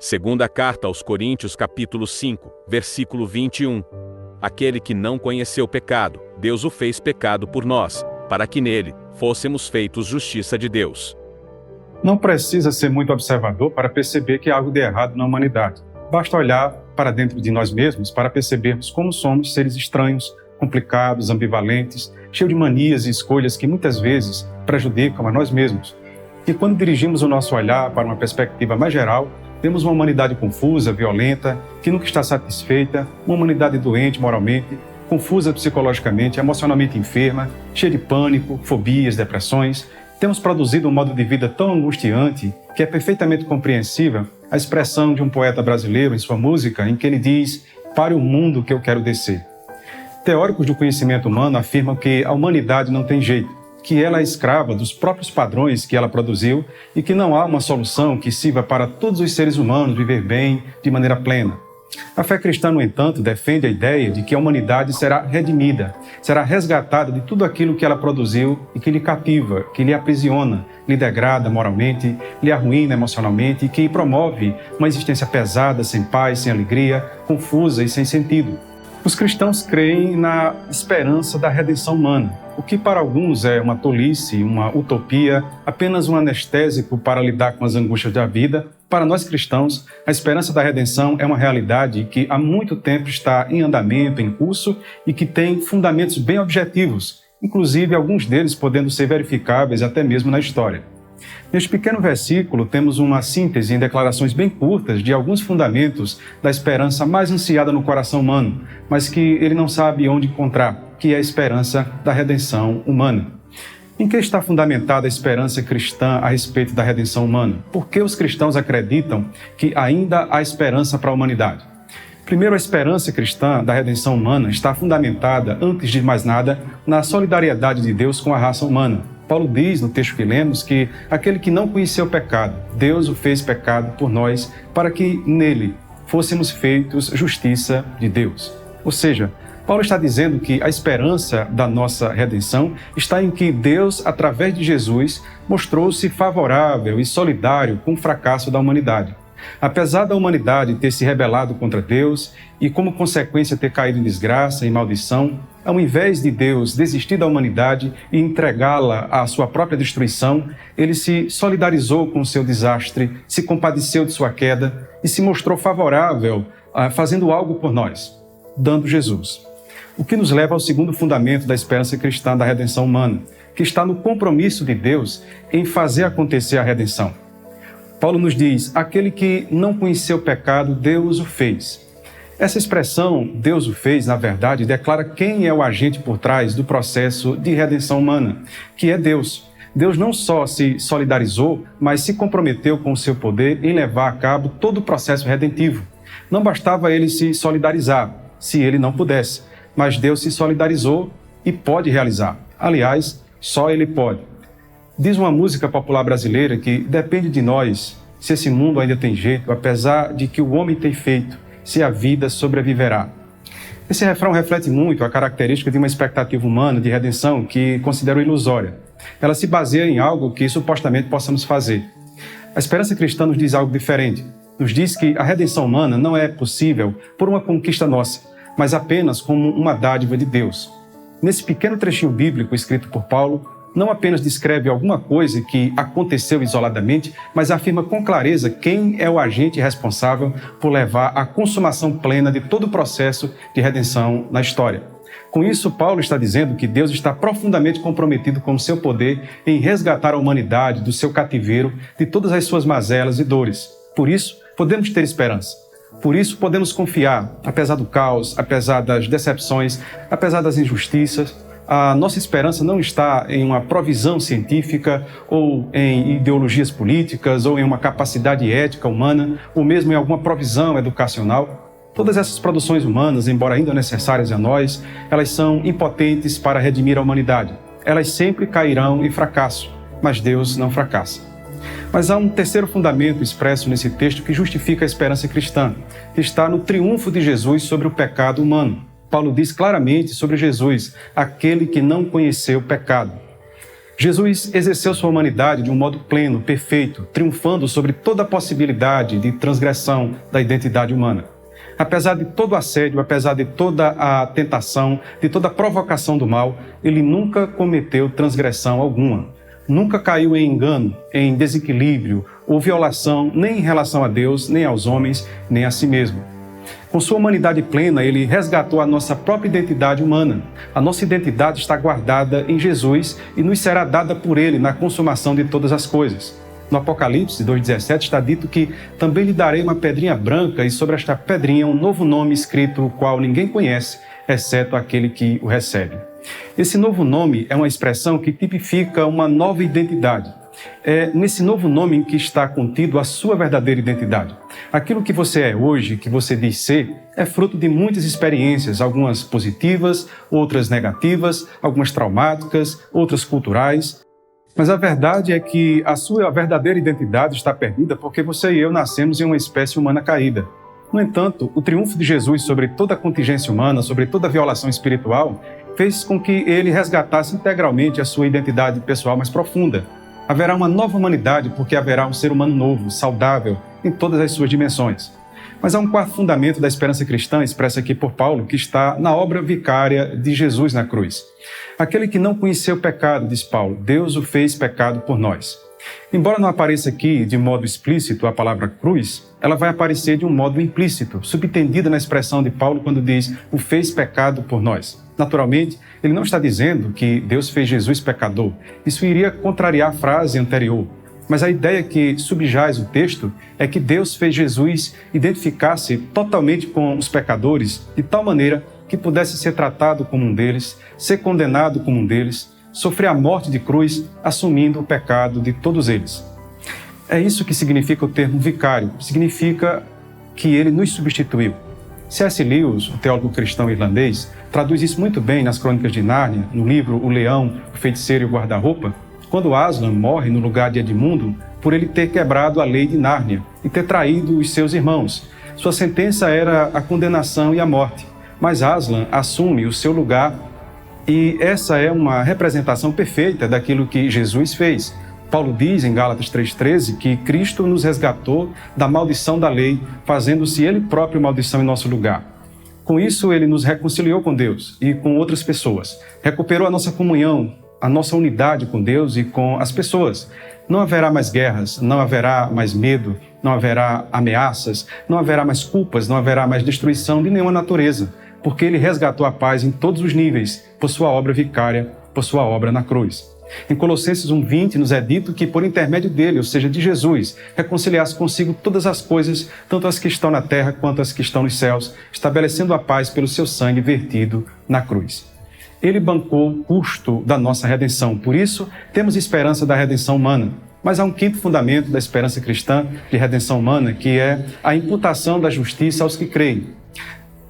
Segunda carta aos Coríntios, capítulo 5, versículo 21. Aquele que não conheceu pecado, Deus o fez pecado por nós, para que nele fôssemos feitos justiça de Deus. Não precisa ser muito observador para perceber que há algo de errado na humanidade. Basta olhar para dentro de nós mesmos para percebermos como somos seres estranhos, complicados, ambivalentes, cheios de manias e escolhas que muitas vezes prejudicam a nós mesmos. E quando dirigimos o nosso olhar para uma perspectiva mais geral, temos uma humanidade confusa, violenta, que nunca está satisfeita, uma humanidade doente moralmente, confusa psicologicamente, emocionalmente enferma, cheia de pânico, fobias, depressões. Temos produzido um modo de vida tão angustiante que é perfeitamente compreensível a expressão de um poeta brasileiro em sua música, em que ele diz: "Pare o mundo que eu quero descer". Teóricos do conhecimento humano afirmam que a humanidade não tem jeito, que ela é escrava dos próprios padrões que ela produziu e que não há uma solução que sirva para todos os seres humanos viver bem de maneira plena. A fé cristã, no entanto, defende a ideia de que a humanidade será redimida, será resgatada de tudo aquilo que ela produziu e que lhe cativa, que lhe aprisiona, lhe degrada moralmente, lhe arruína emocionalmente e que promove uma existência pesada, sem paz, sem alegria, confusa e sem sentido. Os cristãos creem na esperança da redenção humana, o que para alguns é uma tolice, uma utopia, apenas um anestésico para lidar com as angústias da vida. Para nós cristãos, a esperança da redenção é uma realidade que há muito tempo está em andamento, em curso e que tem fundamentos bem objetivos, inclusive alguns deles podendo ser verificáveis até mesmo na história. Neste pequeno versículo, temos uma síntese em declarações bem curtas de alguns fundamentos da esperança mais ansiada no coração humano, mas que ele não sabe onde encontrar, que é a esperança da redenção humana. Em que está fundamentada a esperança cristã a respeito da redenção humana? Por que os cristãos acreditam que ainda há esperança para a humanidade? Primeiro, a esperança cristã da redenção humana está fundamentada, antes de mais nada, na solidariedade de Deus com a raça humana. Paulo diz no texto que lemos que aquele que não conheceu o pecado, Deus o fez pecado por nós, para que nele fôssemos feitos justiça de Deus. Ou seja, Paulo está dizendo que a esperança da nossa redenção está em que Deus, através de Jesus, mostrou-se favorável e solidário com o fracasso da humanidade. Apesar da humanidade ter se rebelado contra Deus e, como consequência, ter caído em desgraça e maldição, ao invés de Deus desistir da humanidade e entregá-la à sua própria destruição, ele se solidarizou com o seu desastre, se compadeceu de sua queda e se mostrou favorável, fazendo algo por nós, dando Jesus. O que nos leva ao segundo fundamento da esperança cristã da redenção humana, que está no compromisso de Deus em fazer acontecer a redenção. Paulo nos diz: aquele que não conheceu o pecado, Deus o fez. Essa expressão, Deus o fez, na verdade, declara quem é o agente por trás do processo de redenção humana, que é Deus. Deus não só se solidarizou, mas se comprometeu com o seu poder em levar a cabo todo o processo redentivo. Não bastava ele se solidarizar, se ele não pudesse, mas Deus se solidarizou e pode realizar. Aliás, só ele pode. Diz uma música popular brasileira que depende de nós se esse mundo ainda tem jeito, apesar de que o homem tem feito, se a vida sobreviverá. Esse refrão reflete muito a característica de uma expectativa humana de redenção que considero ilusória. Ela se baseia em algo que supostamente possamos fazer. A esperança cristã nos diz algo diferente. Nos diz que a redenção humana não é possível por uma conquista nossa, mas apenas como uma dádiva de Deus. Nesse pequeno trechinho bíblico escrito por Paulo, não apenas descreve alguma coisa que aconteceu isoladamente, mas afirma com clareza quem é o agente responsável por levar à consumação plena de todo o processo de redenção na história. Com isso, Paulo está dizendo que Deus está profundamente comprometido com o seu poder em resgatar a humanidade do seu cativeiro, de todas as suas mazelas e dores. Por isso, podemos ter esperança. Por isso, podemos confiar, apesar do caos, apesar das decepções, apesar das injustiças. A nossa esperança não está em uma provisão científica ou em ideologias políticas ou em uma capacidade ética humana ou mesmo em alguma provisão educacional. Todas essas produções humanas, embora ainda necessárias a nós, elas são impotentes para redimir a humanidade. Elas sempre cairão em fracasso, mas Deus não fracassa. Mas há um terceiro fundamento expresso nesse texto que justifica a esperança cristã, que está no triunfo de Jesus sobre o pecado humano. Paulo diz claramente sobre Jesus, aquele que não conheceu o pecado. Jesus exerceu sua humanidade de um modo pleno, perfeito, triunfando sobre toda a possibilidade de transgressão da identidade humana. Apesar de todo o assédio, apesar de toda a tentação, de toda a provocação do mal, ele nunca cometeu transgressão alguma. Nunca caiu em engano, em desequilíbrio ou violação, nem em relação a Deus, nem aos homens, nem a si mesmo. Com sua humanidade plena, ele resgatou a nossa própria identidade humana. A nossa identidade está guardada em Jesus e nos será dada por ele na consumação de todas as coisas. No Apocalipse 2,17 está dito que também lhe darei uma pedrinha branca e sobre esta pedrinha um novo nome escrito, o qual ninguém conhece, exceto aquele que o recebe. Esse novo nome é uma expressão que tipifica uma nova identidade. É nesse novo nome em que está contido a sua verdadeira identidade. Aquilo que você é hoje, que você diz ser, é fruto de muitas experiências, algumas positivas, outras negativas, algumas traumáticas, outras culturais. Mas a verdade é que a sua verdadeira identidade está perdida porque você e eu nascemos em uma espécie humana caída. No entanto, o triunfo de Jesus sobre toda a contingência humana, sobre toda a violação espiritual, fez com que ele resgatasse integralmente a sua identidade pessoal mais profunda. Haverá uma nova humanidade porque haverá um ser humano novo, saudável, em todas as suas dimensões. Mas há um quarto fundamento da esperança cristã, expressa aqui por Paulo, que está na obra vicária de Jesus na cruz. Aquele que não conheceu o pecado, diz Paulo, Deus o fez pecado por nós. Embora não apareça aqui de modo explícito a palavra cruz, ela vai aparecer de um modo implícito, subentendida na expressão de Paulo quando diz o fez pecado por nós. Naturalmente, ele não está dizendo que Deus fez Jesus pecador. Isso iria contrariar a frase anterior. Mas a ideia que subjaz o texto é que Deus fez Jesus identificar-se totalmente com os pecadores, de tal maneira que pudesse ser tratado como um deles, ser condenado como um deles, sofrer a morte de cruz, assumindo o pecado de todos eles. É isso que significa o termo vicário, significa que ele nos substituiu. C.S. Lewis, o teólogo cristão irlandês, traduz isso muito bem nas Crônicas de Nárnia, no livro O Leão, o Feiticeiro e o Guarda-Roupa, quando Aslan morre no lugar de Edmundo por ele ter quebrado a lei de Nárnia e ter traído os seus irmãos. Sua sentença era a condenação e a morte, mas Aslan assume o seu lugar e essa é uma representação perfeita daquilo que Jesus fez. Paulo diz em Gálatas 3,13 que Cristo nos resgatou da maldição da lei, fazendo-se Ele próprio maldição em nosso lugar. Com isso, Ele nos reconciliou com Deus e com outras pessoas, recuperou a nossa comunhão, a nossa unidade com Deus e com as pessoas. Não haverá mais guerras, não haverá mais medo, não haverá ameaças, não haverá mais culpas, não haverá mais destruição de nenhuma natureza, porque Ele resgatou a paz em todos os níveis, por sua obra vicária, por sua obra na cruz. Em Colossenses 1,20 nos é dito que por intermédio dele, ou seja, de Jesus, reconciliasse consigo todas as coisas, tanto as que estão na terra quanto as que estão nos céus, estabelecendo a paz pelo seu sangue vertido na cruz. Ele bancou o custo da nossa redenção, por isso temos esperança da redenção humana. Mas há um quinto fundamento da esperança cristã de redenção humana, que é a imputação da justiça aos que creem.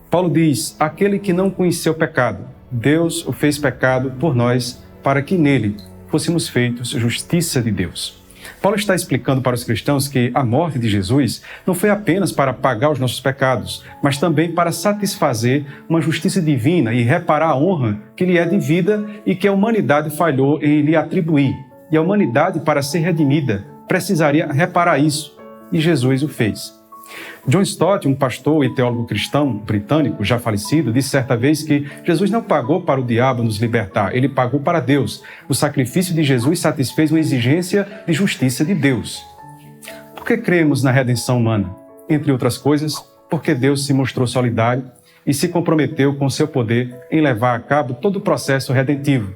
Paulo diz, aquele que não conheceu o pecado, Deus o fez pecado por nós, para que nele fôssemos feitos justiça de Deus. Paulo está explicando para os cristãos que a morte de Jesus não foi apenas para pagar os nossos pecados, mas também para satisfazer uma justiça divina e reparar a honra que lhe é devida e que a humanidade falhou em lhe atribuir. E a humanidade, para ser redimida, precisaria reparar isso, e Jesus o fez. John Stott, um pastor e teólogo cristão britânico já falecido, disse certa vez que Jesus não pagou para o diabo nos libertar, ele pagou para Deus. O sacrifício de Jesus satisfez uma exigência de justiça de Deus. Por que cremos na redenção humana? Entre outras coisas, porque Deus se mostrou solidário e se comprometeu com seu poder em levar a cabo todo o processo redentivo.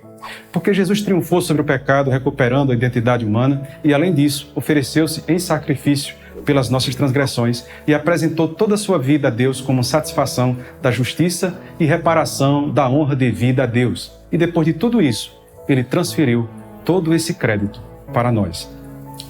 Porque Jesus triunfou sobre o pecado, recuperando a identidade humana e, além disso, ofereceu-se em sacrifício pelas nossas transgressões e apresentou toda a sua vida a Deus como satisfação da justiça e reparação da honra devida a Deus. E depois de tudo isso, Ele transferiu todo esse crédito para nós.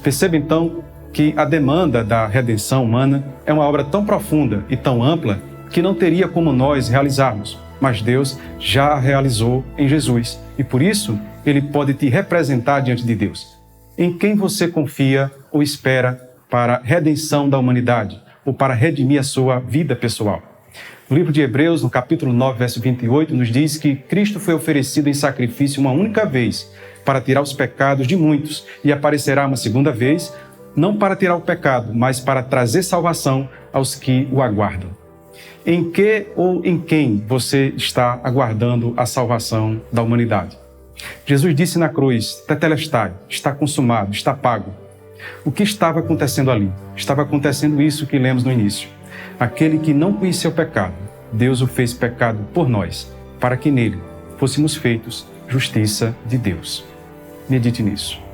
Perceba então que a demanda da redenção humana é uma obra tão profunda e tão ampla que não teria como nós realizarmos, mas Deus já a realizou em Jesus e por isso Ele pode te representar diante de Deus. Em quem você confia ou espera para a redenção da humanidade ou para redimir a sua vida pessoal? No livro de Hebreus, no capítulo 9, verso 28, nos diz que Cristo foi oferecido em sacrifício uma única vez para tirar os pecados de muitos, e aparecerá uma segunda vez, não para tirar o pecado, mas para trazer salvação aos que o aguardam. Em que ou em quem você está aguardando a salvação da humanidade? Jesus disse na cruz, tetelestai, está consumado, está pago. O que estava acontecendo ali? Estava acontecendo isso que lemos no início. Aquele que não conhecia o pecado, Deus o fez pecado por nós, para que nele fôssemos feitos justiça de Deus. Medite nisso.